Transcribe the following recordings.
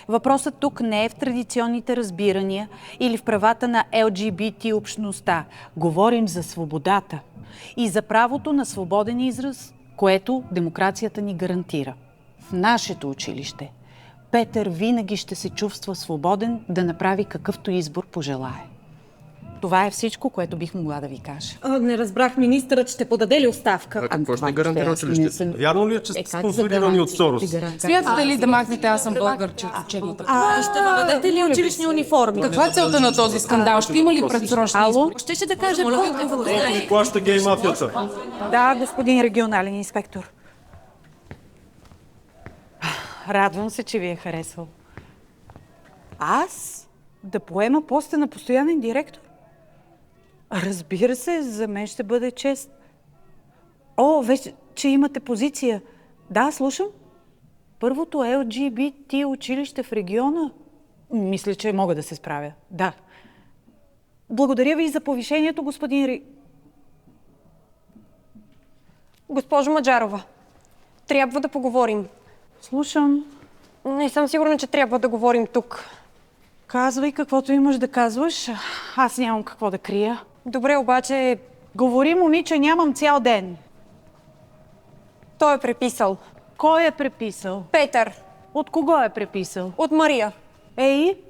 Въпросът тук не е в традиционните разбирания или в правата на LGBT общността. Говорим за свободата и за правото на свободен израз, което демокрацията ни гарантира. В нашето училище Петър винаги ще се чувства свободен да направи какъвто избор пожелае. Това е всичко, което бих могла да ви кажа. Не разбрах, министърът ще подаде ли оставка? Какво ще гарантира училището? Вярно ли е, че сте спонсорирани от Сорос? Смятате ли да махнете "Аз съм българче" от учебната? Ще въведете ли училищни униформи? Каква е целта на този скандал? Ще има ли предсрочни избори? Ще да кажа колко Ни плаща гей мафията. Да, господин регионален инспектор. Радвам се, че ви е харесал. Аз да поема поста на постоянен директор? Разбира се, за мен ще бъде чест. О, вече, че имате позиция. Да, слушам. Първото LGBT училище в региона. Мисля, че мога да се справя. Да. Благодаря ви за повишението, господин Госпожо Маджарова, трябва да поговорим. Слушам. Не съм сигурна, че трябва да говорим тук. Казвай каквото имаш да казваш. Аз нямам какво да крия. Добре, обаче Говори, момиче, нямам цял ден. той е преписал. Кой е преписал? Петър, От кого е преписал? от Мария. Ей,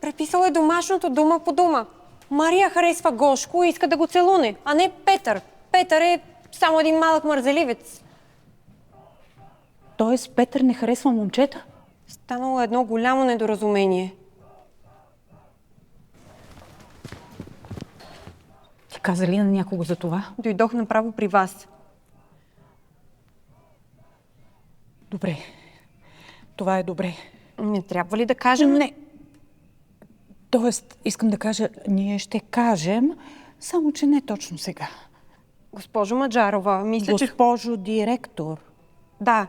Преписал е домашното дума по дума. Мария харесва Гошко и иска да го целуне, а не Петър. Петър е само един малък мързеливец. т.е. Петър не харесва момчета? Станало едно голямо недоразумение. Ти каза ли на някого за това? Дойдох направо при вас. Добре. Това е добре. Не трябва ли да кажем? Не. Тоест, искам да кажа, ние ще кажем, само че не точно сега. Госпожо Маджарова, мисля, че... Госпожо директор. Да,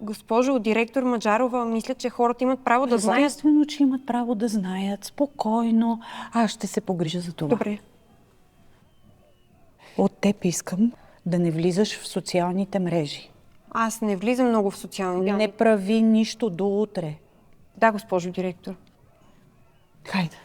госпожо директор Маджарова, мисля, че хората имат право да знаят. Естествено, че имат право да знаят. Спокойно. Аз ще се погрижа за това. Добре. От теб искам да не влизаш в социалните мрежи. Аз не влизам много в социалните. Не прави нищо до утре. Да, госпожо директор. Хайде.